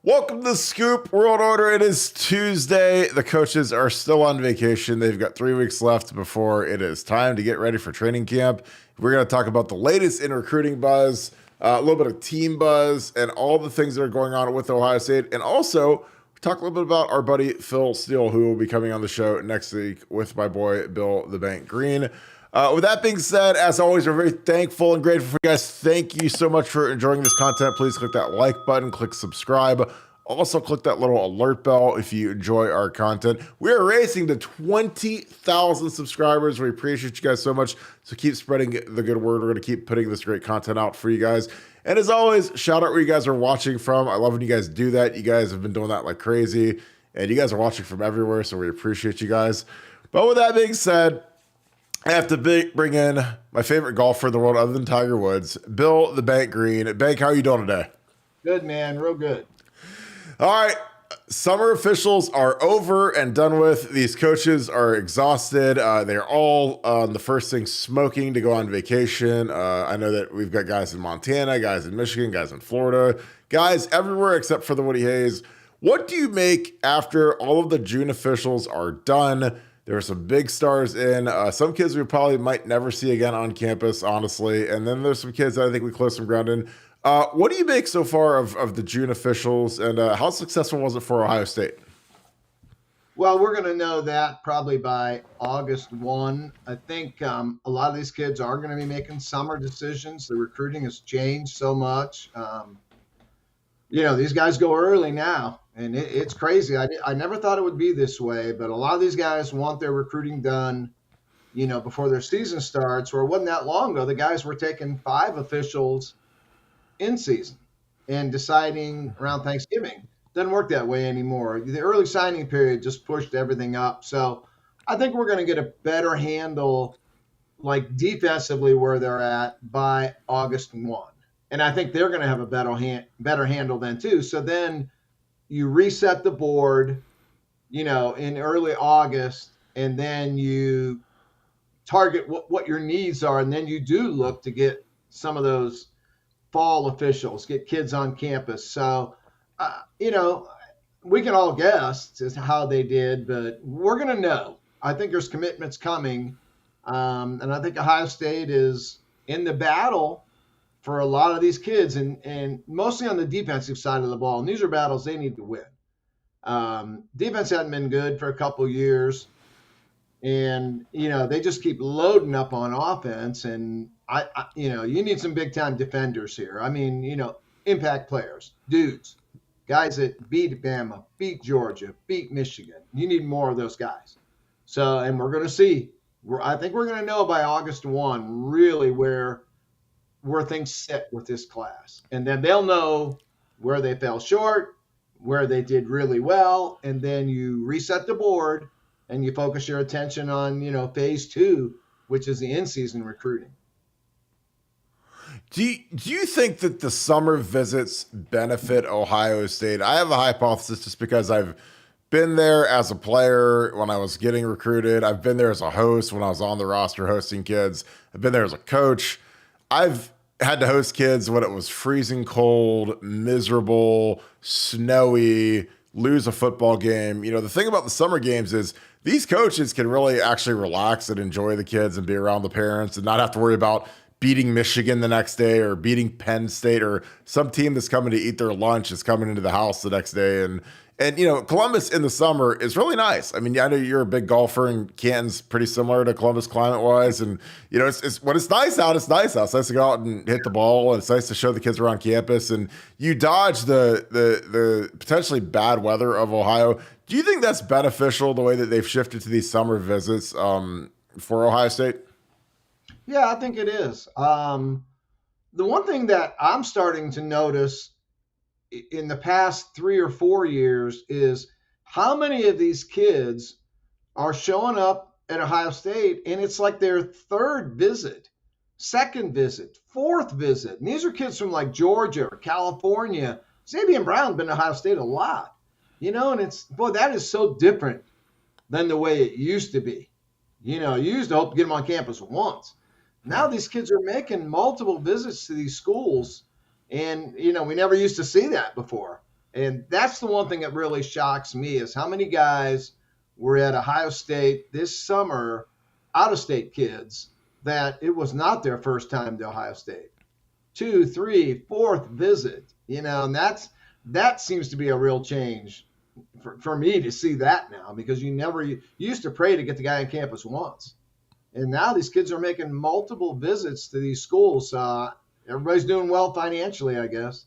Welcome to the Scoop World Order. It is Tuesday. The coaches are still on vacation. They've got 3 weeks left before it is time to get ready for training camp. We're going to talk about the latest in recruiting buzz, a little bit of team buzz, and all the things that are going on with Ohio State. And also, talk a little bit about our buddy Phil Steele, who will be coming on the show next week with my boy Bill the Bank Greene. With that being said, as always, we're very thankful and grateful for you guys. Thank you so much for enjoying this content. Please click that like button, click subscribe. Also, click that little alert bell if you enjoy our content. We are racing to 20,000 subscribers. We appreciate you guys so much. So keep spreading the good word. We're going to keep putting this great content out for you guys. And as always, shout out where you guys are watching from. I love when you guys do that. You guys have been doing that like crazy. And you guys are watching from everywhere, so we appreciate you guys. But with that being said, I have to bring in my favorite golfer in the world other than Tiger Woods, Bill the Bank Greene. Bank, how are you doing today? Good, man. Real good. All right. Summer officials are over and done with. These coaches are exhausted. They're all on the first thing smoking to go on vacation. I know that we've got guys in Montana, guys in Michigan, guys in Florida, guys everywhere except for the Woody Hayes. What do you make after all of the June officials are done? There are some big stars in. Some kids we probably might never see again on campus, honestly. And then there's some kids that I think we close some ground in. What do you make so far of the June officials, and how successful was it for Ohio State? Well, we're going to know that probably by August 1. I think a lot of these kids are going to be making summer decisions. The recruiting has changed so much. These guys go early now, and it's crazy. I never thought it would be this way, but a lot of these guys want their recruiting done, before their season starts. Or it wasn't that long ago, the guys were taking 5 officials in season and deciding around Thanksgiving. Doesn't work that way anymore. The early signing period just pushed everything up. So I think we're going to get a better handle, like defensively, where they're at by August 1. And I think they're going to have a better handle then too. So then you reset the board, in early August, and then you target what your needs are. And then you do look to get some of those fall officials, get kids on campus. So, we can all guess as to how they did, but we're going to know. I think there's commitments coming. And I think Ohio State is in the battle for a lot of these kids, and mostly on the defensive side of the ball. And these are battles they need to win. Defense hadn't been good for a couple years. And, they just keep loading up on offense. And, you need some big-time defenders here. I mean, impact players, dudes, guys that beat Bama, beat Georgia, beat Michigan. You need more of those guys. So, and we're going to see. I think we're going to know by August 1 really where things sit with this class. And then they'll know where they fell short, where they did really well, and then you reset the board and you focus your attention on, phase 2, which is the in-season recruiting. Do you think that the summer visits benefit Ohio State? I have a hypothesis just because I've been there as a player when I was getting recruited. I've been there as a host when I was on the roster hosting kids. I've been there as a coach. I've had to host kids when it was freezing cold, miserable, snowy, lose a football game. The thing about the summer games is these coaches can really actually relax and enjoy the kids and be around the parents and not have to worry about beating Michigan the next day or beating Penn State or some team that's coming to eat their lunch is coming into the house the next day. And Columbus in the summer is really nice. I mean, I know you're a big golfer, and Canton's pretty similar to Columbus climate-wise. And, it's when it's nice out, it's nice out. It's nice to go out and hit the ball, and it's nice to show the kids around campus. And you dodge the potentially bad weather of Ohio. Do you think that's beneficial, the way that they've shifted to these summer visits for Ohio State? Yeah, I think it is. The one thing that I'm starting to notice in the past 3 or 4 years is how many of these kids are showing up at Ohio State, and it's like their 3rd visit, 2nd visit, 4th visit. And these are kids from like Georgia or California. Xavier Brown's been to Ohio State a lot, and that is so different than the way it used to be. You used to hope to get them on campus once. Now these kids are making multiple visits to these schools, and we never used to see that before. And that's the one thing that really shocks me is how many guys were at Ohio State this summer, out of state kids, that it was not their first time to Ohio State. 2, 3, fourth visit, and that seems to be a real change for me to see that now, because you used to pray to get the guy on campus once. And now these kids are making multiple visits to these schools. Everybody's doing well financially, I guess.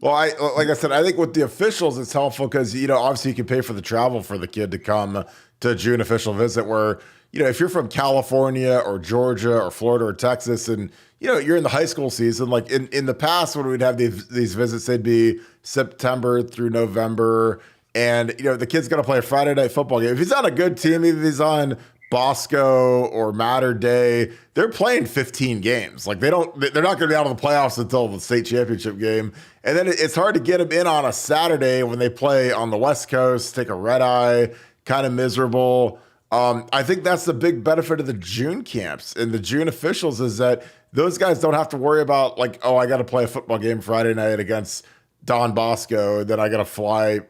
Well, like I said, I think with the officials, it's helpful because, obviously you can pay for the travel for the kid to come to a June official visit where, if you're from California or Georgia or Florida or Texas and, you're in the high school season, like in the past when we'd have these visits, they'd be September through November. And, the kid's going to play a Friday night football game. If he's on a good team, if he's on Bosco or Mater Day, they're playing 15 games. Like they're not going to be out of the playoffs until the state championship game. And then it's hard to get them in on a Saturday when they play on the West Coast, take a red eye, kind of miserable. I think that's the big benefit of the June camps and the June officials is that those guys don't have to worry about like, oh, I got to play a football game Friday night against Don Bosco. Then I got to fly,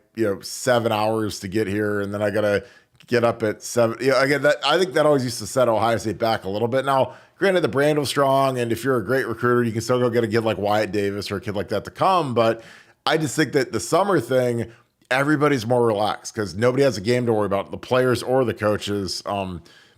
7 hours to get here. And then I got to get up at 7. Again, I think that always used to set Ohio State back a little bit. Now, granted, the brand was strong, and if you're a great recruiter, you can still go get a kid like Wyatt Davis or a kid like that to come. But I just think that the summer thing, everybody's more relaxed because nobody has a game to worry about, the players or the coaches.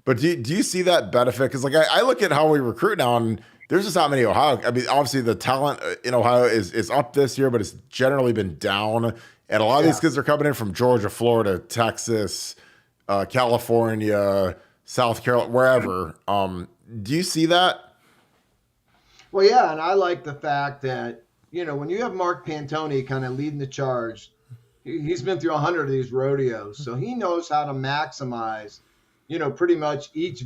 But do you see that benefit? Because like I look at how we recruit now, and there's just not many Ohio. I mean, obviously the talent in Ohio is up this year, but it's generally been down. And a lot of these kids are coming in from Georgia, Florida, Texas, California, South Carolina, wherever. Do you see that? Well, yeah, and I like the fact that, when you have Mark Pantoni kind of leading the charge, he's been through 100 of these rodeos, so he knows how to maximize, pretty much each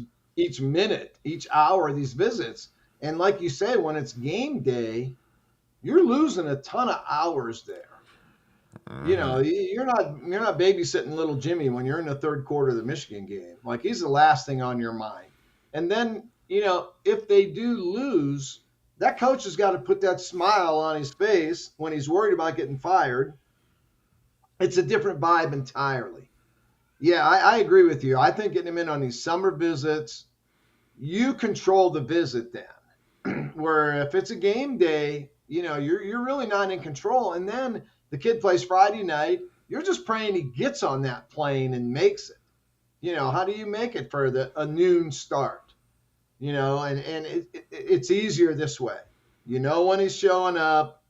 minute, each hour of these visits. And like you say, when it's game day, you're losing a ton of hours there. You're not babysitting little Jimmy when you're in the third quarter of the Michigan game. Like he's the last thing on your mind. And then, if they do lose, that coach has got to put that smile on his face when he's worried about getting fired. It's a different vibe entirely. Yeah, I agree with you. I think getting him in on these summer visits, you control the visit then. Where if it's a game day, you're really not in control. And then the kid plays Friday night, you're just praying he gets on that plane and makes it. How do you make it for a noon start? And it's easier this way. When he's showing up,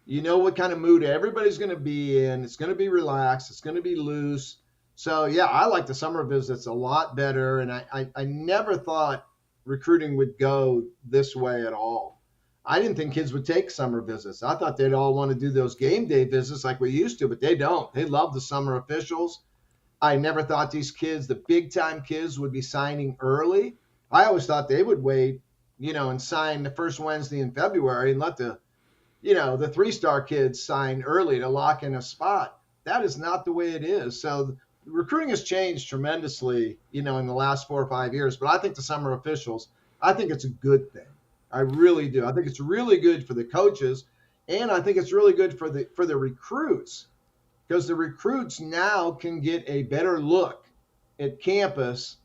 what kind of mood everybody's going to be in. It's going to be relaxed. It's going to be loose. So, yeah, I like the summer visits a lot better. And I never thought recruiting would go this way at all. I didn't think kids would take summer visits. I thought they'd all want to do those game day visits like we used to, but they don't. They love the summer officials. I never thought these kids, the big time kids, would be signing early. I always thought they would wait, and sign the first Wednesday in February and let the 3-star kids sign early to lock in a spot. That is not the way it is. So recruiting has changed tremendously, in the last 4 or 5 years. But I think the summer officials, I think it's a good thing. I really do. I think it's really good for the coaches, and I think it's really good for the recruits, because the recruits now can get a better look at campus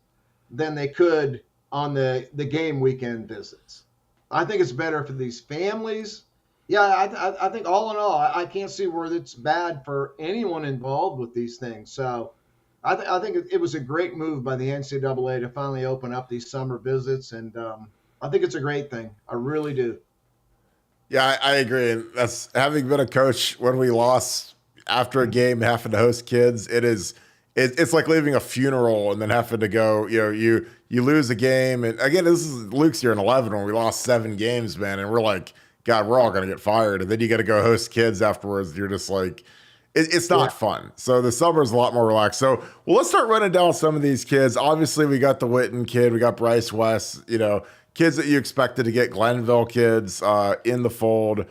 than they could on the game weekend visits. I think it's better for these families. Yeah, I think all in all, I can't see where it's bad for anyone involved with these things. So I think it was a great move by the NCAA to finally open up these summer visits, and I think it's a great thing. I really do. Yeah, I agree. And that's having been a coach when we lost after a game, having to host kids. It's like leaving a funeral and then having to go. You lose a game, and again, this is Luke's year in 11 when we lost 7 games, man, and we're like, God, we're all gonna get fired, and then you got to go host kids afterwards. You're just like, it's not fun. So the summer's a lot more relaxed. So let's start running down some of these kids. Obviously, we got the Witten kid, we got Bryce West. Kids that you expected to get, Glenville kids in the fold.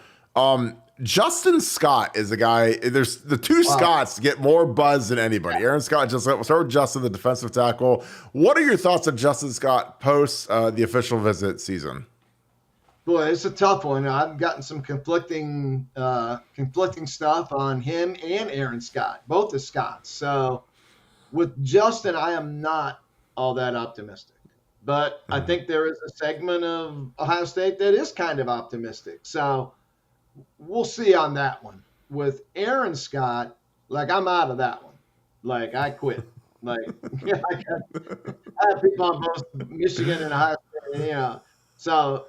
Justin Scott is a guy. There's the two Scotts get more buzz than anybody. Aaron Scott, just start with Justin, the defensive tackle. What are your thoughts on Justin Scott post the official visit season? Boy, it's a tough one. I've gotten some conflicting stuff on him and Aaron Scott, both the Scotts. So with Justin, I am not all that optimistic. But I think there is a segment of Ohio State that is kind of optimistic. So we'll see on that one. With Aaron Scott, like I'm out of that one. Like I quit. Like I have people on both Michigan and Ohio State, So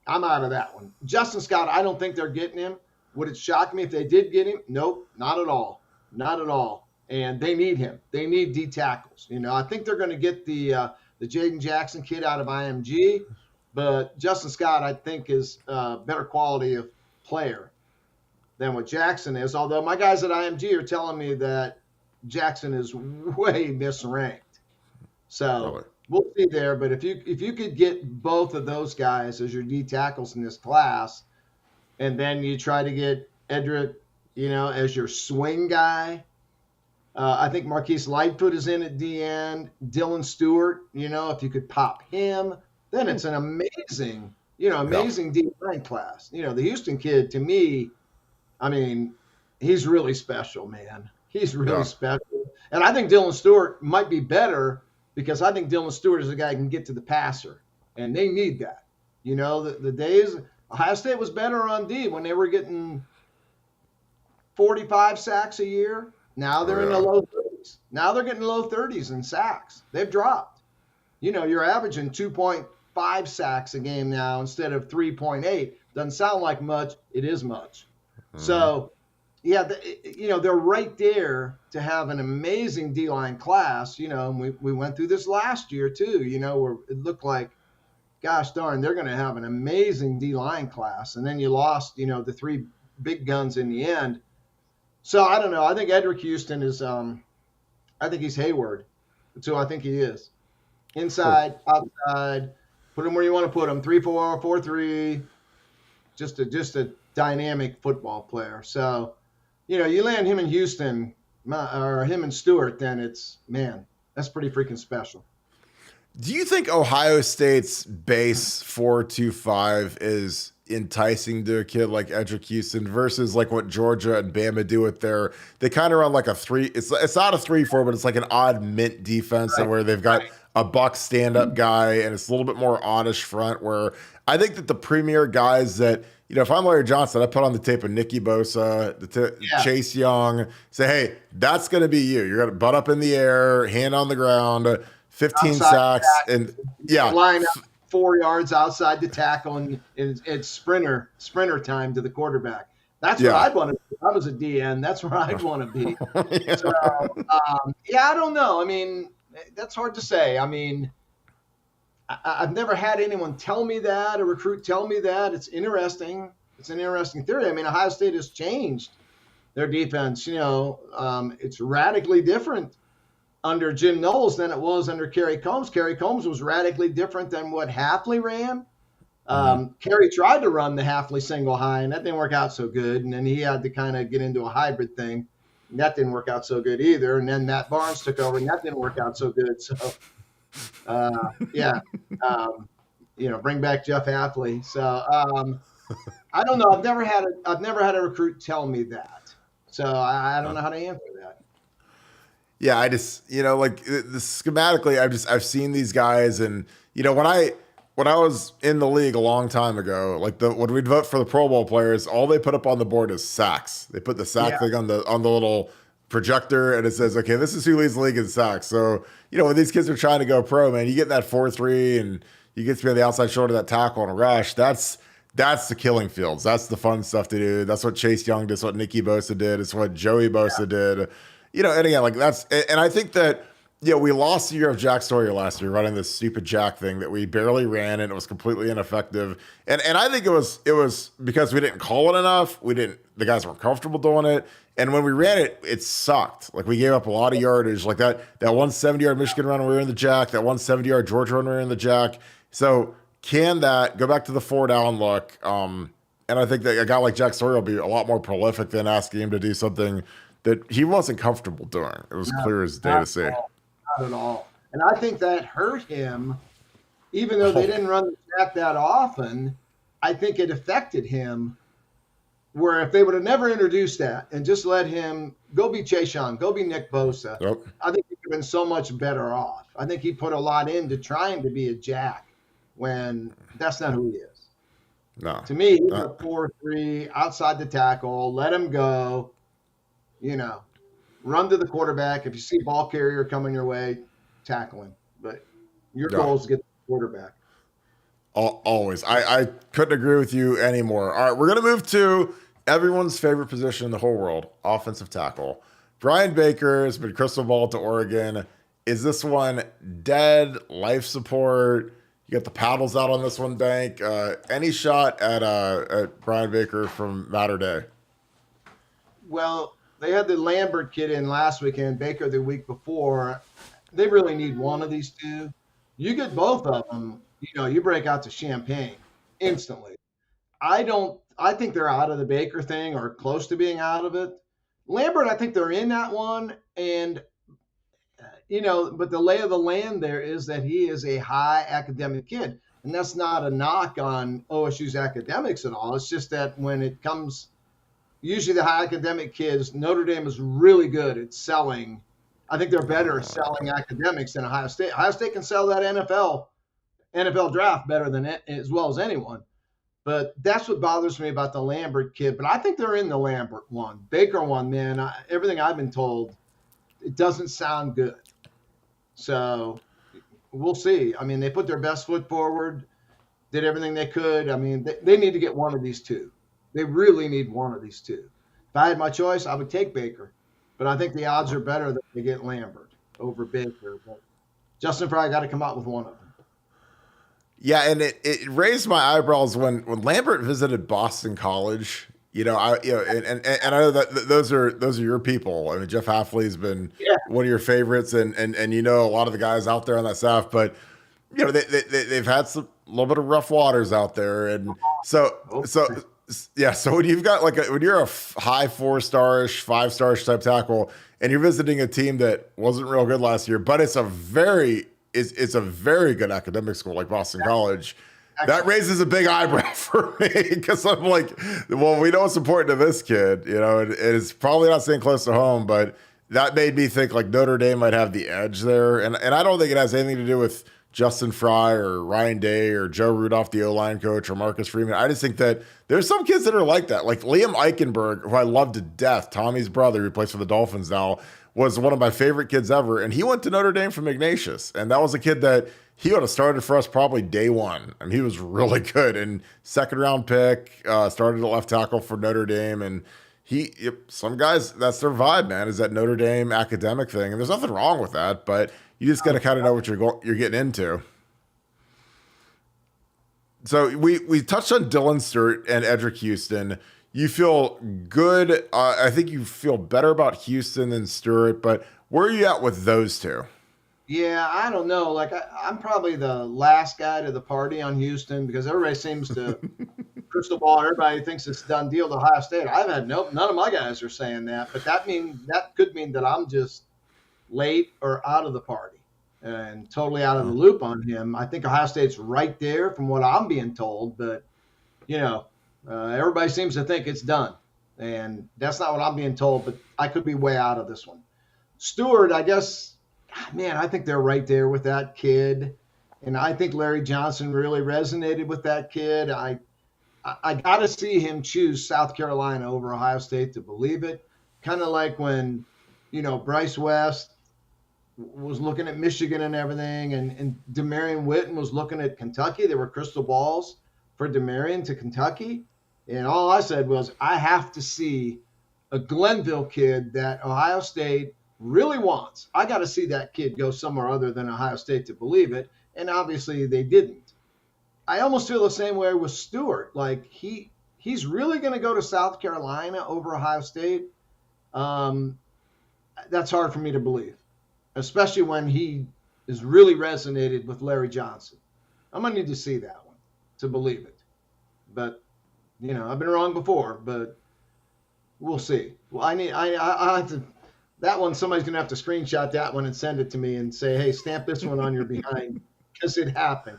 I'm out of that one. Justin Scott, I don't think they're getting him. Would it shock me if they did get him? Nope, not at all. Not at all. And they need him. They need D tackles. I think they're going to get the Jaden Jackson kid out of IMG, but Justin Scott, I think, is better quality of player than what Jackson is. Although my guys at IMG are telling me that Jackson is way misranked. So Really? we'll see there. But if you could get both of those guys as your D tackles in this class, and then you try to get Edric, as your swing guy. I think Marquise Lightfoot is in at the end. Dylan Stewart, if you could pop him, then it's an amazing D-line class. The Houston kid, to me, I mean, he's really special, man. He's really special. And I think Dylan Stewart might be better because I think Dylan Stewart is a guy who can get to the passer, and they need that. The days Ohio State was better on D when they were getting 45 sacks a year. Now they're in the low 30s. Now they're getting low 30s in sacks. They've dropped. You're averaging 2.5 sacks a game now instead of 3.8. Doesn't sound like much. It is much. So, they're right there to have an amazing D-line class. And we went through this last year too, where it looked like, gosh darn, they're going to have an amazing D-line class. And then you lost, the three big guns in the end. So I don't know. I think Edric Houston is. I think he's Hayward. That's who I think he is. Inside, outside, put him where you want to put him. 3-4, 4-3. Just a dynamic football player. So, you land him in Houston or him in Stewart, then that's pretty freaking special. Do you think Ohio State's base 4.25 is enticing to a kid like Edric Houston versus like what Georgia and Bama do with they kind of run like a 3. It's not a 3-4, but it's like an odd mint defense where they've got a buck stand-up guy and it's a little bit more oddish front where I think that the premier guys that, if I'm Larry Johnson, I put on the tape of Nicky Bosa, Chase Young, say, hey, that's going to be you. You're going to butt up in the air, hand on the ground, 15 sacks, and line up 4 yards outside the tackle, and it's sprinter time to the quarterback. That's what I'd want to be. I was a DN. That's where I'd want to be. So, I don't know. I mean, that's hard to say. I mean, I've never had anyone tell me that, a recruit tell me that. It's interesting. It's an interesting theory. I mean, Ohio State has changed their defense. It's radically different under Jim Knowles than it was under Kerry Combs. Kerry Combs was radically different than what Hafley ran. Kerry tried to run the Hafley single high, and that didn't work out so good. And then he had to kind of get into a hybrid thing. And that didn't work out so good either. And then Matt Barnes took over, and that didn't work out so good. So, bring back Jeff Hafley. So, I don't know. I've never had a recruit tell me that. So I don't know how to answer that. Yeah, I just, schematically, I've seen these guys, and when I was in the league a long time ago, like when we'd vote for the Pro Bowl players, all they put up on the board is sacks. They put the sack thing on the little projector, and it says, okay, this is who leads the league in sacks. So when these kids are trying to go pro, man, you get that 4.3, and you get to be on the outside shoulder of that tackle and a rush. That's the killing fields. That's the fun stuff to do. That's what Chase Young did. It's what Nicky Bosa did. It's what Joey Bosa did. And again, like and I think that, we lost the year of Jack Sawyer last year running this stupid Jack thing that we barely ran, and it was completely ineffective. And I think it was because we didn't call it enough. The guys weren't comfortable doing it. And when we ran it, it sucked. Like we gave up a lot of yardage, like that 170-yard Michigan run we were in the Jack, that 170-yard Georgia run we were in the Jack. So can that go back to the 4-down look? And I think that a guy like Jack Sawyer will be a lot more prolific than asking him to do something that he wasn't comfortable doing. It was clear as day to see. Not at all. And I think that hurt him, even though they didn't run the Jack that often. I think it affected him. Where if they would have never introduced that and just let him go be Chase Young, go be Nick Bosa, Yep. I think he would have been so much better off. I think he put a lot into trying to be a jack when that's not who he is. No. To me, he's a 4-3 outside the tackle. Let him go. Run to the quarterback. If you see ball carrier coming your way, tackle him. But your goal is to get the quarterback. Always. I couldn't agree with you anymore. All right, we're going to move to everyone's favorite position in the whole world, offensive tackle. Brian Baker has been crystal ball to Oregon. Is this one dead, life support? You got the paddles out on this one, Bank. Any shot at Brian Baker from Mater Day? Well, they had the Lambert kid in last weekend, Baker the week before. They really need one of these two. You get both of them, you break out to champagne instantly. I think they're out of the Baker thing or close to being out of it. Lambert, I think they're in that one. And, but the lay of the land there is that he is a high academic kid. And that's not a knock on OSU's academics at all. It's just that when it comes, usually the high academic kids, Notre Dame is really good at selling. I think they're better at selling academics than Ohio State. Ohio State can sell that NFL draft better than it, as well as anyone. But that's what bothers me about the Lambert kid. But I think they're in the Lambert one. Baker one, man, everything I've been told, it doesn't sound good. So we'll see. I mean, they put their best foot forward, did everything they could. I mean, they need to get one of these two. They really need one of these two. If I had my choice, I would take Baker. But I think the odds are better that they get Lambert over Baker. But Justin Fry got to come out with one of them. Yeah, and it raised my eyebrows when Lambert visited Boston College. And I know that those are your people. I mean, Jeff Hafley's been one of your favorites, and a lot of the guys out there on that staff. But they've had a little bit of rough waters out there, and so when you've got when you're a high 4-star-ish, 5-star-ish type tackle, and you're visiting a team that wasn't real good last year, but it's a very good academic school like Boston College. That raises a big eyebrow for me because I'm like, well, we know it's important to this kid. It's probably not staying close to home, but that made me think like Notre Dame might have the edge there. And I don't think it has anything to do with Justin Fry or Ryan Day or Joe Rudolph, the O-line coach, or Marcus Freeman. I just think that there's some kids that are like that. Like Liam Eichenberg, who I love to death, Tommy's brother, who plays for the Dolphins now, was one of my favorite kids ever. And he went to Notre Dame from Ignatius. And that was a kid that he would have started for us probably day one. I mean, he was really good. And second round pick, started at left tackle for Notre Dame. And some guys, that's their vibe, man, is that Notre Dame academic thing. And there's nothing wrong with that, but you just got to kind of know what you're getting into. So we touched on Dylan Stewart and Edric Houston. You feel good. I think you feel better about Houston than Stewart, but where are you at with those two? Yeah, I don't know. Like I'm probably the last guy to the party on Houston because everybody seems to crystal ball. Everybody thinks it's a done deal to Ohio State. I've had none of my guys are saying that, but that could mean that I'm just late or out of the party and totally out of the loop on him. I think Ohio State's right there from what I'm being told, but everybody seems to think it's done, and that's not what I'm being told. But I could be way out of this one. Stewart, I guess. Man, I think they're right there with that kid. And I think Larry Johnson really resonated with that kid. I got to see him choose South Carolina over Ohio State to believe it. Kind of like when, Bryce West was looking at Michigan and everything, and Demarion Witten was looking at Kentucky. There were crystal balls for Demarion to Kentucky. And all I said was, I have to see a Glenville kid that Ohio State really wants. I got to see that kid go somewhere other than Ohio State to believe it. And obviously they didn't. I almost feel the same way with Stewart. Like he's really going to go to South Carolina over Ohio State. That's hard for me to believe, especially when he is really resonated with Larry Johnson. I'm going to need to see that one to believe it. But, I've been wrong before, but we'll see. Well, I have to. That one, somebody's going to have to screenshot that one and send it to me and say, hey, stamp this one on your behind because it happened.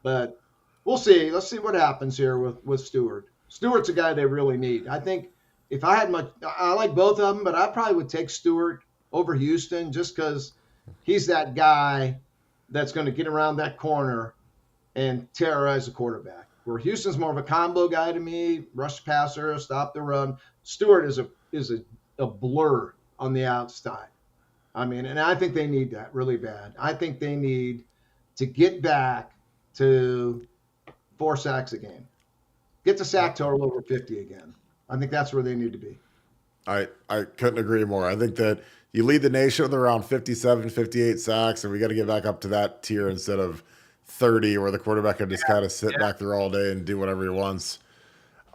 But we'll see. Let's see what happens here with Stewart. Stewart's a guy they really need. I think if I had I like both of them, but I probably would take Stewart over Houston just because he's that guy that's going to get around that corner and terrorize the quarterback. Where Houston's more of a combo guy to me, rush passer, stop the run. Stewart is a blur on the outside. I mean, and I think they need that really bad. I think they need to get back to 4 sacks a game. Get the sack total over 50 again. I think that's where they need to be. I couldn't agree more. I think that you lead the nation with around 57, 58 sacks, and we got to get back up to that tier instead of 30, where the quarterback can just kind of sit back there all day and do whatever he wants.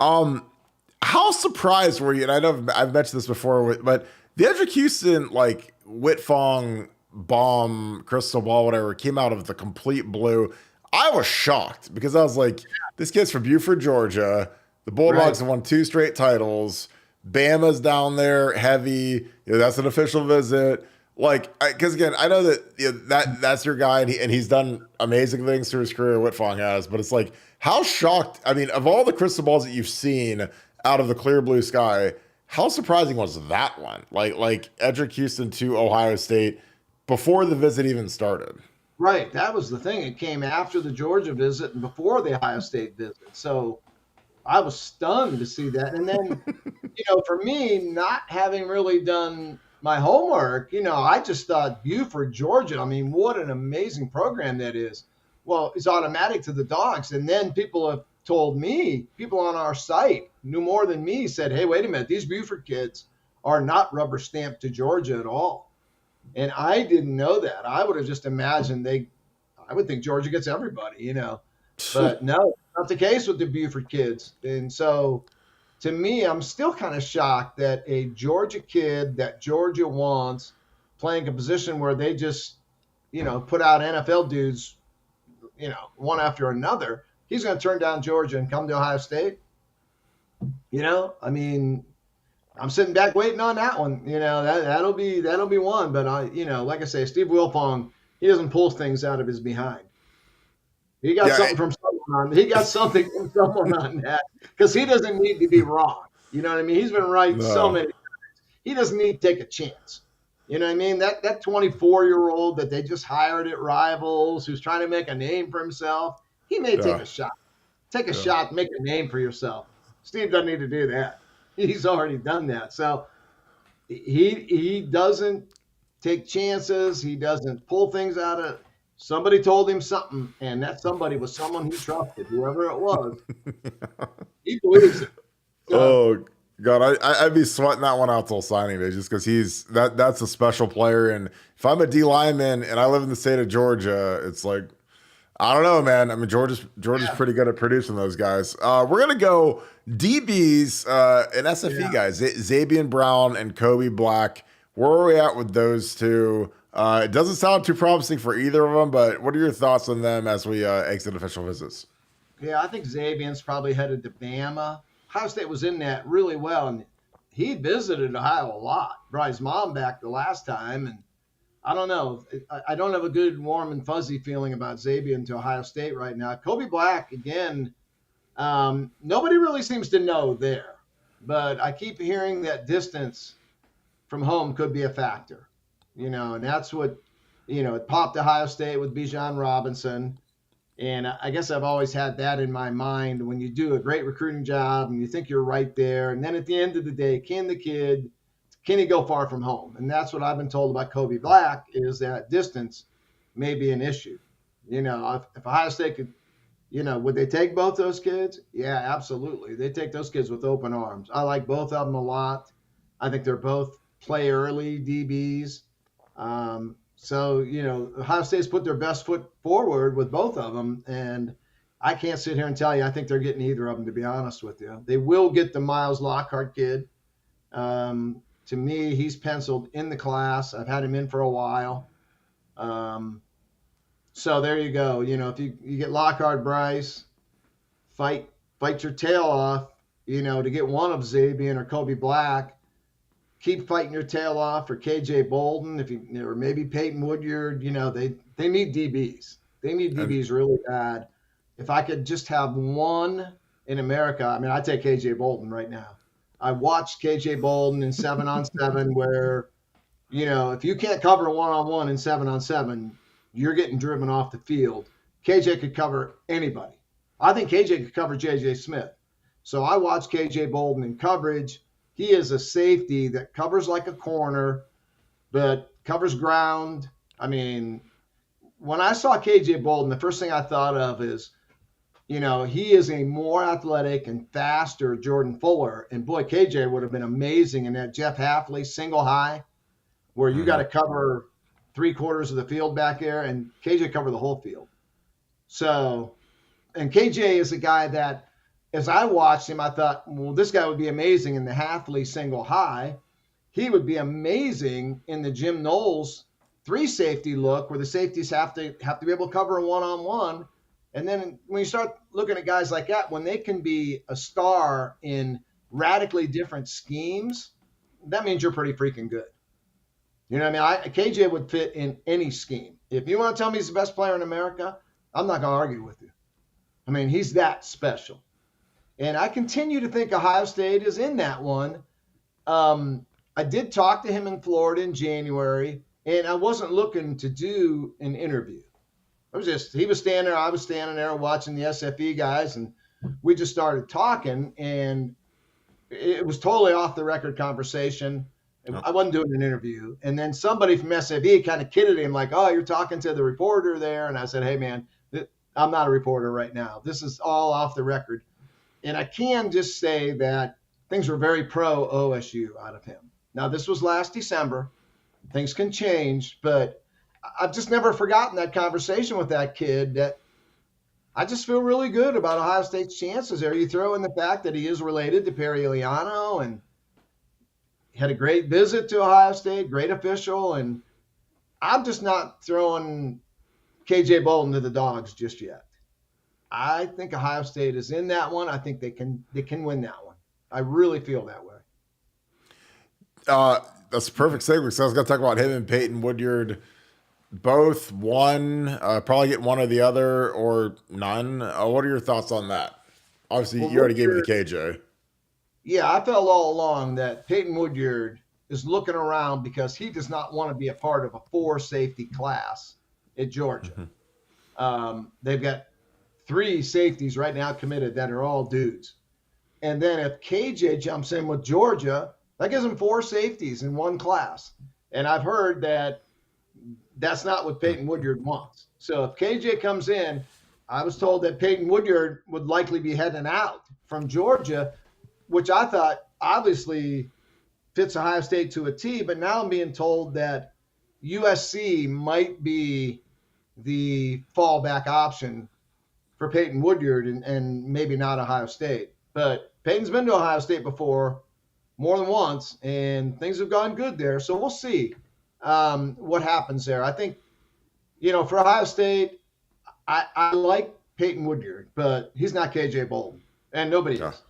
How surprised were you? And I know I've mentioned this before, but the Edric Houston, like Whitfong bomb, crystal ball, whatever, came out of the complete blue. I was shocked because I was like, this kid's from Buford, Georgia. The Bulldogs have won 2 straight titles. Bama's down there, heavy. That's an official visit. Like, because again, I know that that's your guy, and he's done amazing things through his career. Whitfong has, but it's like, how shocked? I mean, of all the crystal balls that you've seen out of the clear blue sky, how surprising was that one? Like Edric Houston to Ohio State before the visit even started. Right. That was the thing. It came after the Georgia visit and before the Ohio State visit. So I was stunned to see that. And then, for me, not having really done my homework, I just thought Buford, Georgia, I mean, what an amazing program that is. Well, it's automatic to the Dogs. And then people have told me, people on our site knew more than me, said, hey, wait a minute, these Buford kids are not rubber stamped to Georgia at all. And I didn't know that. I would have just imagined I would think Georgia gets everybody, But no, not the case with the Buford kids. And so to me, I'm still kind of shocked that a Georgia kid that Georgia wants playing a position where they just, put out NFL dudes, one after another, he's going to turn down Georgia and come to Ohio State. I mean, I'm sitting back waiting on that one. That'll be one. But like I say, Steve Wilfong, he doesn't pull things out of his behind. He got something from someone on. He got something from someone on that because he doesn't need to be wrong. You know what I mean? He's been right so many times. He doesn't need to take a chance. You know what I mean? That 24-year-old that they just hired at Rivals, who's trying to make a name for himself, he may take a shot. Take a shot, make a name for yourself. Steve doesn't need to do that. He's already done that. So he doesn't take chances. He doesn't pull things out of somebody told him something, and that somebody was someone he trusted, whoever it was. He believes it. So, oh God, I'd be sweating that one out till signing day just because that's a special player. And if I'm a D lineman and I live in the state of Georgia, it's like, I don't know, man. I mean, Georgia's pretty good at producing those guys. We're gonna go DBs and SFE guys, Zabian Brown and Kobe Black. Where are we at with those two? It doesn't sound too promising for either of them, but what are your thoughts on them as we exit official visits? Yeah, I think Zabian's probably headed to Bama. Ohio State was in that really well, and he visited Ohio a lot. Brought his mom back the last time, and I don't know. I don't have a good, warm and fuzzy feeling about Zabian to Ohio State right now. Kobe Black, again, nobody really seems to know there, but I keep hearing that distance from home could be a factor. And that's what, it popped Ohio State with Bijan Robinson. And I guess I've always had that in my mind when you do a great recruiting job and you think you're right there. And then at the end of the day, can he go far from home? And that's what I've been told about Kobe Black is that distance may be an issue. If Ohio State could, would they take both those kids? Yeah, absolutely. They take those kids with open arms. I like both of them a lot. I think they're both play early DBs. So, Ohio State's put their best foot forward with both of them. And I can't sit here and tell you I think they're getting either of them, to be honest with you. They will get the Miles Lockhart kid. To me, he's penciled in the class. I've had him in for a while. So there you go. If you get Lockhart, Bryce, fight your tail off, to get one of Zabian or Kobe Black. Keep fighting your tail off for KJ Bolden, or maybe Peyton Woodyard. They need DBs. They need DBs really bad. if I could just have one in America, I mean, I'd take KJ Bolden right now. I watched KJ Bolden in 7-on-7 where, if you can't cover 1-on-1 in 7-on-7, you're getting driven off the field. KJ could cover anybody. I think KJ could cover JJ Smith. So I watched KJ Bolden in coverage. He is a safety that covers like a corner, but covers ground. I mean, when I saw KJ Bolden, the first thing I thought of is, he is a more athletic and faster Jordan Fuller. And boy, KJ would have been amazing in that Jeff Hafley single high where you got to cover 3/4 of the field back there, and KJ covered the whole field. So, and KJ is a guy that, as I watched him, I thought, well, this guy would be amazing in the Hafley single high. He would be amazing in the Jim Knowles 3 safety look where the safeties have to be able to cover a 1-on-1. And then when you start looking at guys like that, when they can be a star in radically different schemes, that means you're pretty freaking good. You know what I mean? KJ would fit in any scheme. If you want to tell me he's the best player in America, I'm not going to argue with you. I mean, he's that special. And I continue to think Ohio State is in that one. I did talk to him in Florida in January, and I wasn't looking to do an interview. He was standing there, I was standing there watching the SFE guys, and we just started talking, and it was totally off the record conversation. I wasn't doing an interview. And then somebody from SFE kind of kidded him like, oh, you're talking to the reporter there. And I said, hey, man, I'm not a reporter right now. This is all off the record. And I can just say that things were very pro OSU out of him. Now, this was last December. Things can change, but I've just never forgotten that conversation with that kid that I just feel really good about Ohio State's chances there. You throw in the fact that he is related to Perry Eliano and had a great visit to Ohio State, great official, and I'm just not throwing KJ Bolden to the dogs just yet. I think Ohio State is in that one. I think they can win that one. I really feel that way. That's a perfect segue. So I was going to talk about him and Peyton Woodyard. Both one, probably get one or the other or none. What are your thoughts on that? Obviously, you already gave me the KJ. Yeah, I felt all along that Peyton Woodyard is looking around because he does not want to be a part of a 4 safety class at Georgia. They've got 3 safeties right now committed that are all dudes. And then if KJ jumps in with Georgia, that gives them 4 safeties in one class. And I've heard that that's not what Peyton Woodyard wants. So if KJ comes in, I was told that Peyton Woodyard would likely be heading out from Georgia, which I thought obviously fits Ohio State to a T, but now I'm being told that USC might be the fallback option for Peyton Woodyard and maybe not Ohio State. But Peyton's been to Ohio State before more than once, and things have gone good there. So we'll see what happens there. I think, for Ohio State, I like Peyton Woodyard, but he's not KJ Bolden, and nobody is.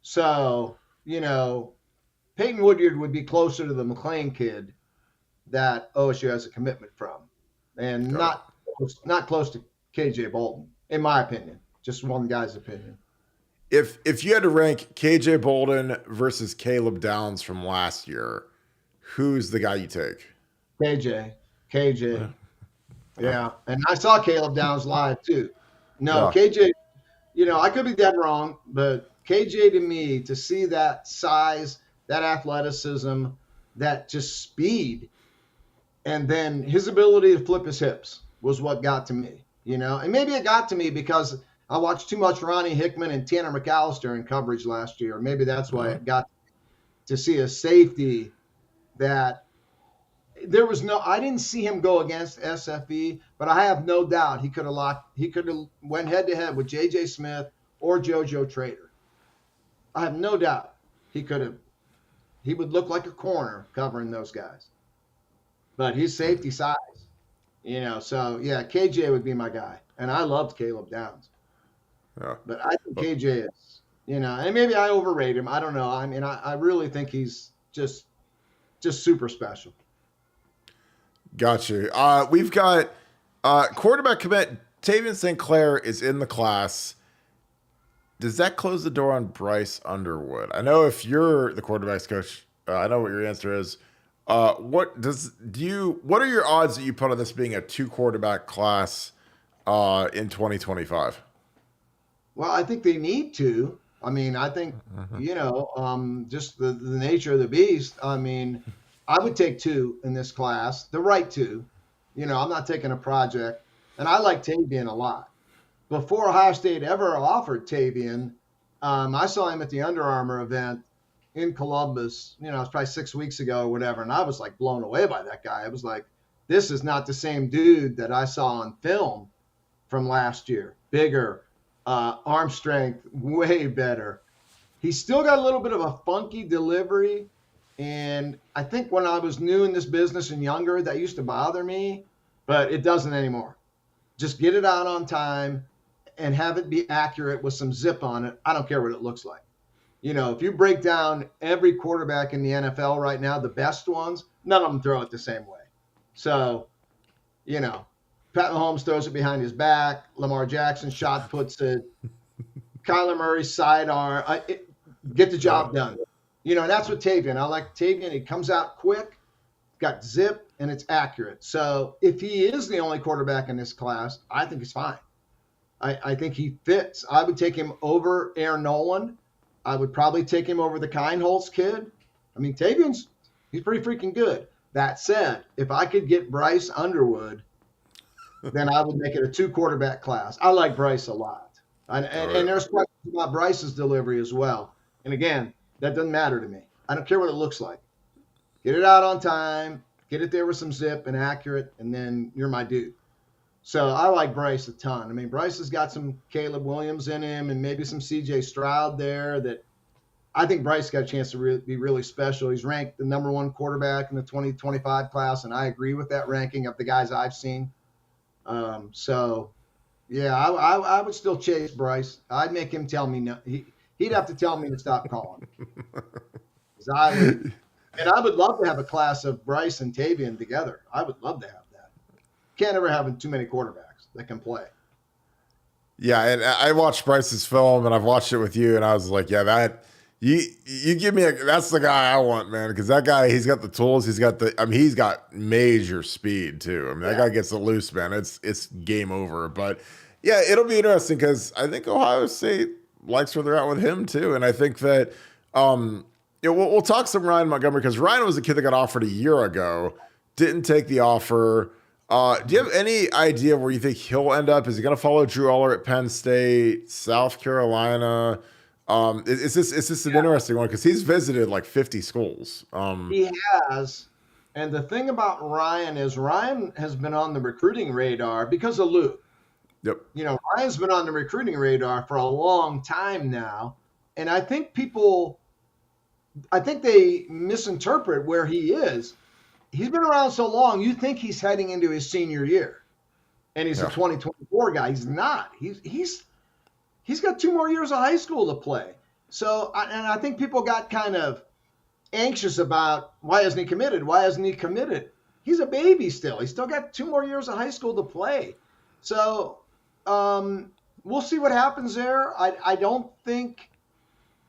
So, Peyton Woodyard would be closer to the McLean kid that OSU has a commitment from, and not close to KJ Bolden, in my opinion. Just one guy's opinion. If you had to rank KJ Bolden versus Caleb Downs from last year, who's the guy you take? KJ. Yeah. And I saw Caleb Downs live too. No, KJ, I could be dead wrong, but KJ to me, to see that size, that athleticism, that just speed, and then his ability to flip his hips was what got to me, and maybe it got to me because I watched too much Ronnie Hickman and Tanner McAllister in coverage last year. Maybe that's why it got to see a safety that I didn't see him go against SFE, but I have no doubt he could have went head to head with JJ Smith or JoJo Trader. I have no doubt he would look like a corner covering those guys, but he's safety size, so yeah, KJ would be my guy. And I loved Caleb Downs. Yeah. But I think KJ is, and maybe I overrate him. I don't know. I mean, I really think he's just super special. Got you. We've got quarterback commit Tavian St. Clair is in the class, does that close the door on Bryce Underwood? I know if you're the quarterbacks coach, I know what your answer is. What are your odds that you put on this being a 2-quarterback class in 2025? Well, I think they need to. I mean, I think, just the nature of the beast. I mean, I would take 2 in this class, the right 2. I'm not taking a project. And I like Tavian a lot. Before Ohio State ever offered Tavian, I saw him at the Under Armour event in Columbus. It was probably 6 weeks ago or whatever. And I was like blown away by that guy. I was like, this is not the same dude that I saw on film from last year. Bigger, arm strength, way better. He's still got a little bit of a funky delivery. And I think when I was new in this business and younger, that used to bother me, but it doesn't anymore. Just get it out on time and have it be accurate with some zip on it. I don't care what it looks like. If you break down every quarterback in the NFL right now, the best ones, none of them throw it the same way. So, Pat Mahomes throws it behind his back. Lamar Jackson shot puts it. Kyler Murray sidearm. Get the job done. And that's what Tavian. I like Tavian. He comes out quick, got zip, and it's accurate. So if he is the only quarterback in this class, I think he's fine. I think he fits. I would take him over Aaron Nolan. I would probably take him over the Kindholz kid. I mean, he's pretty freaking good. That said, if I could get Bryce Underwood, then I would make it a 2-quarterback class. I like Bryce a lot. And there's questions about Bryce's delivery as well. And again, that doesn't matter to me. I don't care what it looks like. Get it out on time, get it there with some zip and accurate, and then you're my dude. So I like Bryce a ton. I mean, Bryce has got some Caleb Williams in him and maybe some C.J. Stroud there that I think Bryce got a chance to be really special. He's ranked the number 1 quarterback in the 2025 class, and I agree with that ranking of the guys I've seen. I would still chase Bryce. I'd make him tell me no. He'd have to tell me to stop calling. And I would love to have a class of Bryce and Tavian together. I would love to have that. Can't ever have too many quarterbacks that can play. Yeah, and I watched Bryce's film, and I've watched it with you, and I was like, yeah, you give me that's the guy I want, man, because that guy, he's got the tools, he's got major speed too. I mean, that guy gets it loose, man. It's game over. But yeah, it'll be interesting because I think Ohio State likes where they're at with him too, and I think that we'll talk some Ryan Montgomery because Ryan was a kid that got offered a year ago, didn't take the offer. Do you have any idea where you think he'll end up? Is he going to follow Drew Aller at Penn State, South Carolina? Is this an interesting one? Because he's visited like 50 schools. He has. And the thing about Ryan is Ryan has been on the recruiting radar because of Luke. Yep. Ryan's been on the recruiting radar for a long time now. And I think they misinterpret where he is. He's been around so long, you think he's heading into his senior year. And he's a 2024 guy. He's not. He's got 2 more years of high school to play. So, and I think people got kind of anxious about why hasn't he committed? Why hasn't he committed? He's a baby still. He's still got 2 more years of high school to play. So, we'll see what happens there. I don't think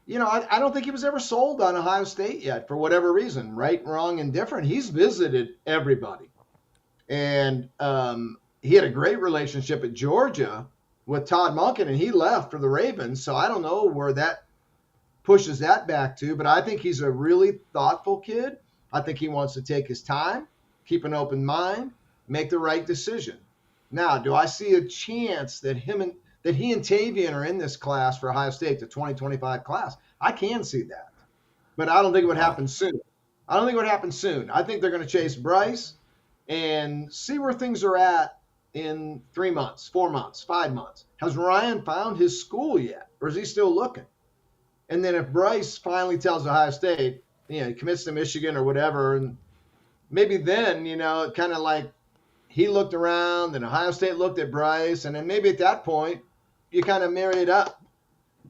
he was ever sold on Ohio State yet for whatever reason, right, wrong, and different. He's visited everybody. And he had a great relationship at Georgia with Todd Monken, and he left for the Ravens. So I don't know where that pushes that back to, but I think he's a really thoughtful kid. I think he wants to take his time, keep an open mind, make the right decision. Now, do I see a chance that he and Tavian are in this class for Ohio State, the 2025 class? I can see that, but I don't think it would happen soon. I think they're going to chase Bryce and see where things are at in 3 months, 4 months, 5 months. Has Ryan found his school yet, or is he still looking? And then if Bryce finally tells Ohio State, he commits to Michigan or whatever, and maybe then, kind of like he looked around and Ohio State looked at Bryce, and then maybe at that point you kind of marry it up.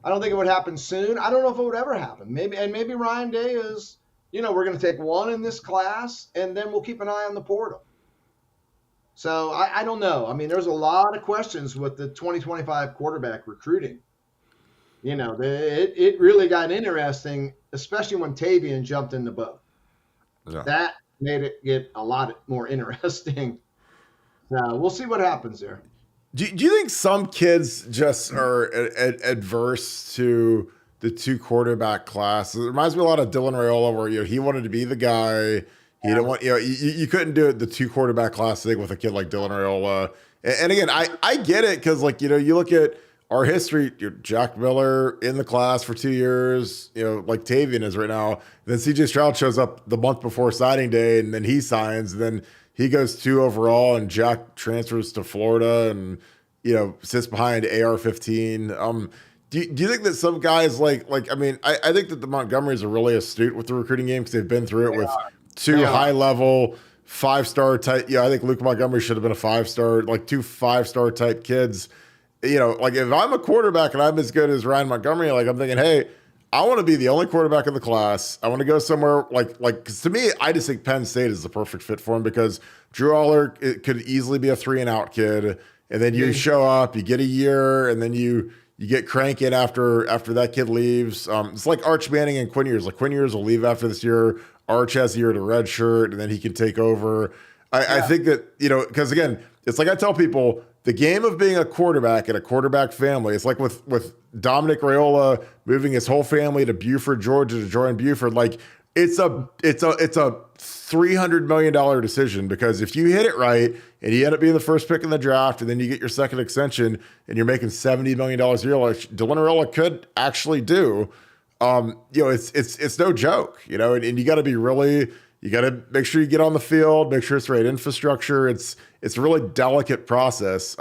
I don't think it would happen soon. I don't know if it would ever happen. Maybe Ryan Day is, we're going to take 1 in this class, and then we'll keep an eye on the portal. So I don't know. I mean, there's a lot of questions with the 2025 quarterback recruiting. It really got interesting, especially when Tavian jumped in the boat. Yeah. That made it get a lot more interesting. We'll see what happens there. Do you think some kids just are adverse to the two quarterback class? It reminds me a lot of Dylan Raiola, where he wanted to be the guy. He didn't want you couldn't do it the two quarterback class thing with a kid like Dylan Raiola. And again, I get it, because you look at our history. Jack Miller in the class for 2 years, like Tavian is right now. Then CJ Stroud shows up the month before signing day, and then he signs. And then he goes 2 overall, and Jack transfers to Florida and, sits behind AR-15. Do you think that some guys I think that the Montgomerys are really astute with the recruiting game, because they've been through it with 2 high-level 5-star type. I think Luke Montgomery should have been a 5-star, 2 5-star type kids. If I'm a quarterback and I'm as good as Ryan Montgomery, I'm thinking, hey, I want to be the only quarterback in the class. I want to go somewhere because to me, I just think Penn State is the perfect fit for him, because Drew Aller could easily be a 3-and-out kid. And then you show up, you get a year, and then you get cranking after that kid leaves. It's like Arch Manning and Quinn Ewers. Quinn Ewers will leave after this year. Arch has a year to redshirt, and then he can take over. I think that, because again, it's like I tell people, the game of being a quarterback in a quarterback family, it's like with Dominic Raiola moving his whole family to Buford, Georgia, to join Buford. It's a $300 million decision, because if you hit it right and you end up being the first pick in the draft, and then you get your second extension and you're making $70 million a year, like Dylan Raiola could actually do, it's no joke, and you got to be you got to make sure you get on the field, make sure it's the right infrastructure. It's a really delicate process.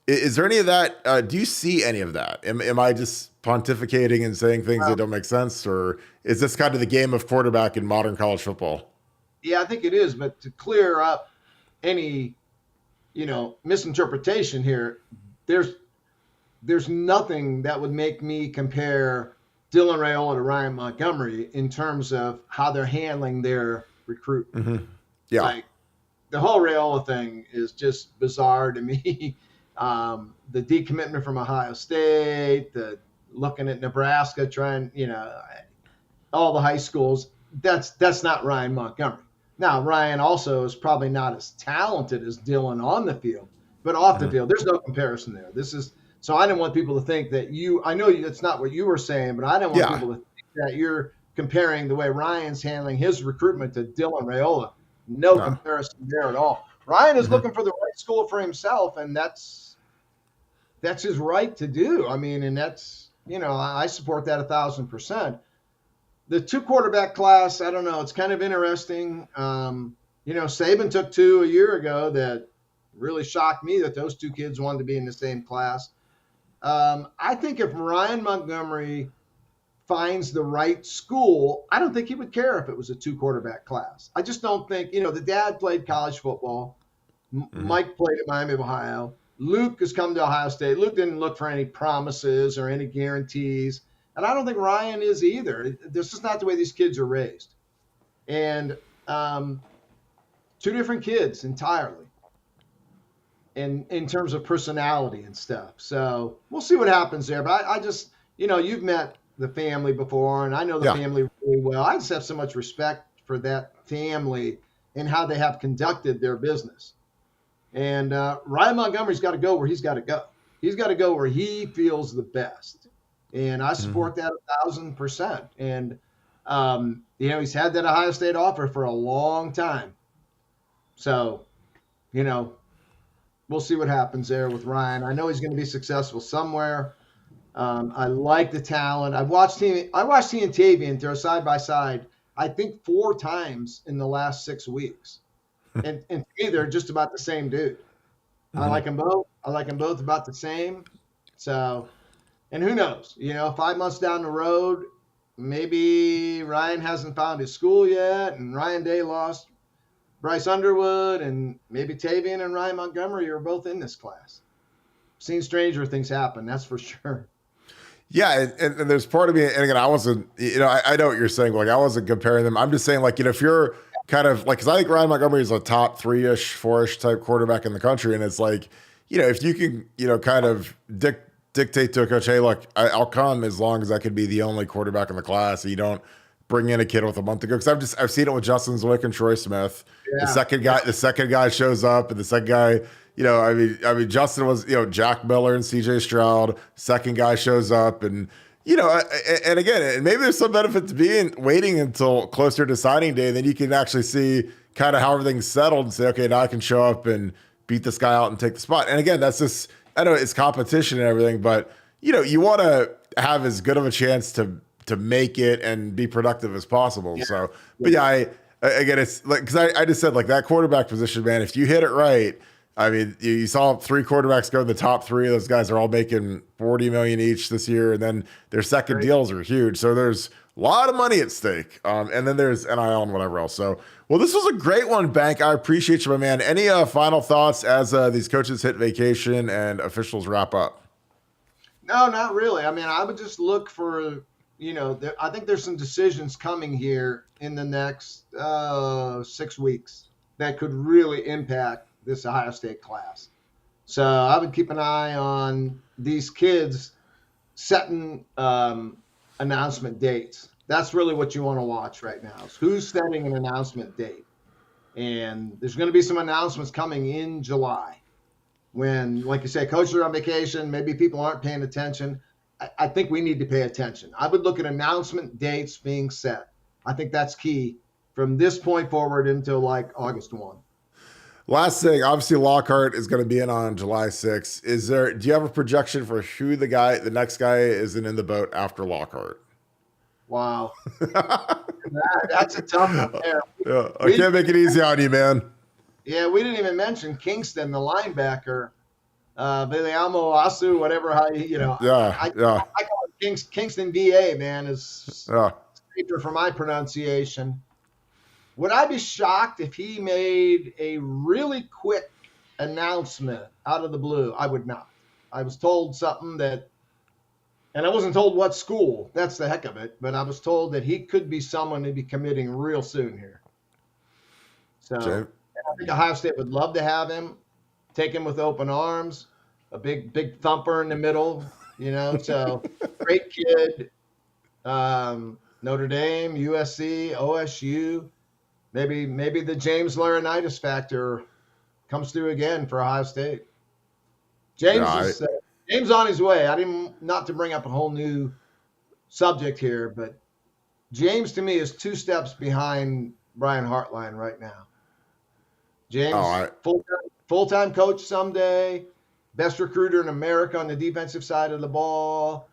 Is there any of that? Do you see any of that? Am I just pontificating and saying things that don't make sense, or is this kind of the game of quarterback in modern college football? Yeah, I think it is. But to clear up any, misinterpretation here, there's nothing that would make me compare Dylan Raiola to Ryan Montgomery in terms of how they're handling their recruit. Mm-hmm. Yeah. The whole Raiola thing is just bizarre to me. The decommitment from Ohio State, the looking at Nebraska, trying, all the high schools. That's not Ryan Montgomery. Now, Ryan also is probably not as talented as Dylan on the field, but off the field, there's no comparison there. So I didn't want people to think that I know that's not what you were saying, but I didn't want people to think that you're comparing the way Ryan's handling his recruitment to Dylan Raiola. No comparison there at all. Ryan is looking for the right school for himself, and that's his right to do. I mean, and that's, I support that 1,000%. The 2 quarterback class, I don't know. It's kind of interesting. Saban took 2 a year ago that really shocked me, that those 2 kids wanted to be in the same class. I think if Ryan Montgomery finds the right school, I don't think he would care if it was a 2 quarterback class. I just don't think, the dad played college football. Mike played at Miami of Ohio. Luke has come to Ohio State. Luke didn't look for any promises or any guarantees. And I don't think Ryan is either. This is not the way these kids are raised. And 2 different kids entirely in terms of personality and stuff. So we'll see what happens there. But I just, you've met the family before, and I know the family really well. I just have so much respect for that family and how they have conducted their business. And Ryan Montgomery's got to go where he's got to go. He's got to go where he feels the best. And I support that 1,000%. And, he's had that Ohio State offer for a long time. So, we'll see what happens there with Ryan. I know he's going to be successful somewhere. I like the talent. I watched he and Tavian throw side by side, I think 4 times in the last 6 weeks. And to me, they're just about the same dude. I like them both. I like them both about the same. So, and who knows? 5 months down the road, maybe Ryan hasn't found his school yet, and Ryan Day lost Bryce Underwood, and maybe Tavian and Ryan Montgomery are both in this class. Seen stranger things happen, that's for sure. Yeah, and there's part of me, and again, I wasn't, I know what you're saying. I wasn't comparing them. I'm just saying, if you're kind of like, because I think Ryan Montgomery is a top 3-ish, 4-ish type quarterback in the country. And it's like, if you can, kind of dictate to a coach, hey, look, I'll come as long as I could be the only quarterback in the class. And you don't bring in a kid with a month to go. Because I've seen it with Justin Zwick and Troy Smith. Yeah. The second guy shows up, and the second guy, I mean, Justin was, Jack Miller and CJ Stroud. Second guy shows up, and and again, and maybe there's some benefit to waiting until closer to signing day. Then you can actually see kind of how everything's settled and say, okay, now I can show up and beat this guy out and take the spot. And again, that's just, I know it's competition and everything, but you want to have as good of a chance to make it and be productive as possible. Yeah. So, but yeah, again, it's like, because I just said, like, that quarterback position, man, if you hit it right, I mean, you saw 3 quarterbacks go in the top 3. Those guys are all making $40 million each this year, and then their second deals are huge. So there's a lot of money at stake, and then there's NIL and whatever else. So, well, this was a great one, Bank. I appreciate you, my man. Any final thoughts as these coaches hit vacation and officials wrap up? No, not really. I mean, I would just look for, I think there's some decisions coming here in the next 6 weeks that could really impact this Ohio State class. So I would keep an eye on these kids setting announcement dates. That's really what you want to watch right now, is who's setting an announcement date. And there's going to be some announcements coming in July when, like you say, coaches are on vacation, maybe people aren't paying attention. I think we need to pay attention. I would look at announcement dates being set. I think that's key from this point forward until like August 1. Last thing, obviously Lockhart is going to be in on July 6th. Do you have a projection for who the next guy is in the boat after Lockhart? Wow. That's a tough one there. Yeah, I can't make it easy on you, man. Yeah, we didn't even mention Kingston, the linebacker, Viliamo Asu, whatever. I call it Kingston VA, man, is safer for my pronunciation. Would I be shocked if he made a really quick announcement out of the blue? I would not. I was told something and I wasn't told what school. That's the heck of it. But I was told that he could be someone to be committing real soon here. So I think Ohio State would love to have him, take him with open arms, a big thumper in the middle, So great kid. Notre Dame, USC, OSU. Maybe the James Laurinaitis factor comes through again for Ohio State. James on his way. I didn't, not to bring up a whole new subject here, but James to me is 2 steps behind Brian Hartline right now. James, full-time coach someday, best recruiter in America on the defensive side of the ball,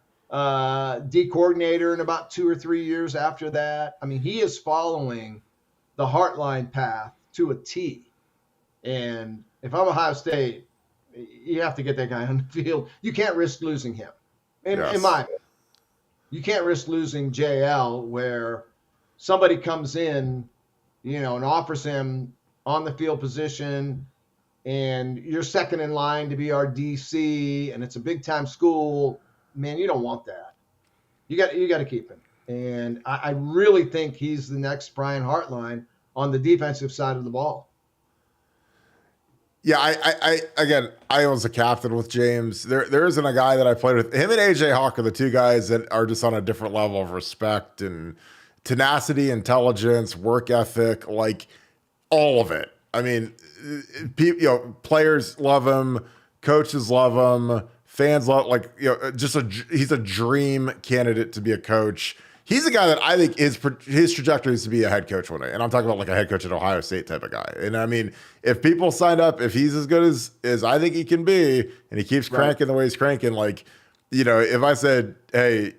D coordinator in about 2 or 3 years after that. I mean, he is following the Hartline path to a T. And if I'm Ohio State, you have to get that guy on the field. You can't risk losing him. In my opinion, you can't risk losing JL where somebody comes in, and offers him on the field position, and you're second in line to be our DC, and it's a big time school. Man, you don't want that. You got to keep him. And I really think he's the next Brian Hartline on the defensive side of the ball. Yeah, I was a captain with James. There isn't a guy that I played with. Him and AJ Hawk are the 2 guys that are just on a different level of respect and tenacity, intelligence, work ethic, like all of it. I mean, players love him, coaches love him, fans love, he's a dream candidate to be a coach. He's a guy that I think his trajectory is to be a head coach one day. And I'm talking about like a head coach at Ohio State type of guy. And I mean, if people sign up, if he's as good as I think he can be, and he keeps cranking the way he's cranking, if I said, hey,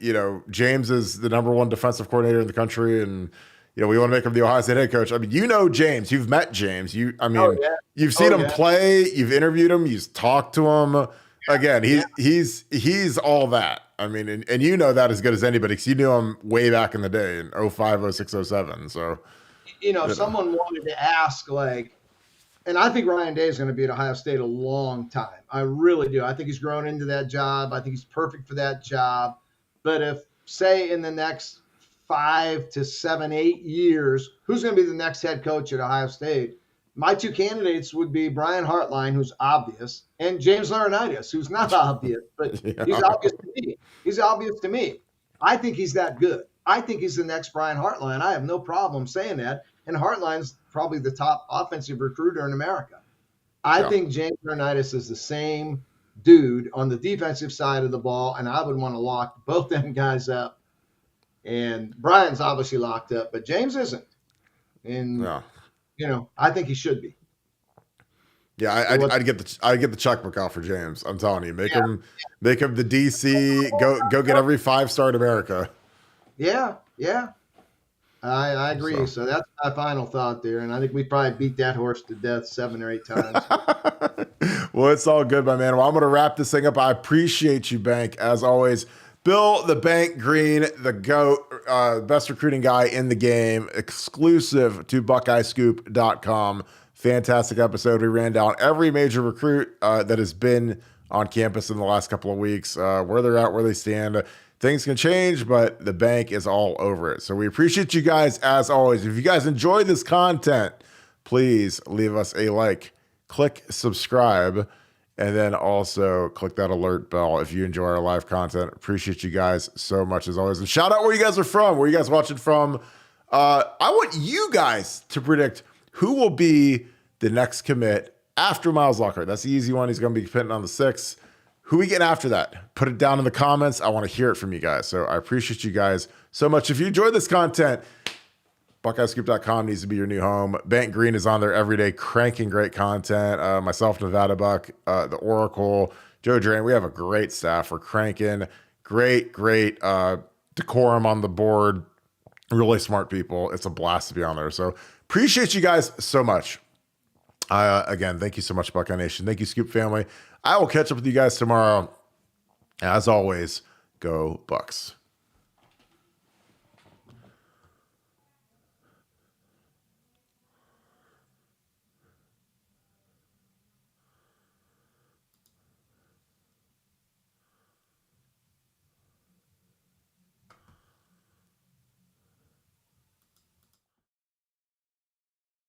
James is the number 1 defensive coordinator in the country, and we want to make him the Ohio State head coach. I mean, James, you've met James. You've seen him play, you've interviewed him, you've talked to him. Again, he's all that. I mean, and that as good as anybody, because you knew him way back in the day in 05, 06, 07. So, someone wanted to ask, and I think Ryan Day is going to be at Ohio State a long time. I really do. I think he's grown into that job. I think he's perfect for that job. But if, say, in the next 5 to 7, 8 years, who's going to be the next head coach at Ohio State? My two candidates would be Brian Hartline, who's obvious, and James Laurinaitis, who's not obvious, but he's obvious to me. He's obvious to me. I think he's that good. I think he's the next Brian Hartline. I have no problem saying that. And Hartline's probably the top offensive recruiter in America. I think James Laurinaitis is the same dude on the defensive side of the ball, and I would want to lock both them guys up. And Brian's obviously locked up, but James isn't. And I think he should be. Yeah, I'd get the checkbook out for James. I'm telling you, make him the DC. Go get every 5-star in America. Yeah. I agree. So that's my final thought there, and I think we probably beat that horse to death 7 or 8 times. Well, it's all good, my man. Well, I'm going to wrap this thing up. I appreciate you, Bank, as always. Bill the Bank Greene, the GOAT, best recruiting guy in the game, exclusive to BuckeyeScoop.com. Fantastic episode. We ran down every major recruit that has been on campus in the last couple of weeks, where they're at, where they stand. Things can change, but the bank is all over it. So we appreciate you guys as always. If you guys enjoy this content, please leave us a like, click subscribe, and then also click that alert bell if you enjoy our live content. Appreciate you guys so much as always. And shout out where you guys are from, where you guys watching from. I want you guys to predict who will be the next commit after Miles Lockhart. That's the easy one. He's going to be committing on the 6th. Who we getting after that? Put it down in the comments. I want to hear it from you guys. So I appreciate you guys so much. If you enjoyed this content, BuckeyeScoop.com needs to be your new home. Bank Greene is on there every day, cranking great content. Myself, Nevada Buck, the Oracle, Joe Drain. We have a great staff. We're cranking. Great decorum on the board. Really smart people. It's a blast to be on there. So appreciate you guys so much. Again, thank you so much, Buckeye Nation. Thank you, Scoop family. I will catch up with you guys tomorrow. As always, go Bucks.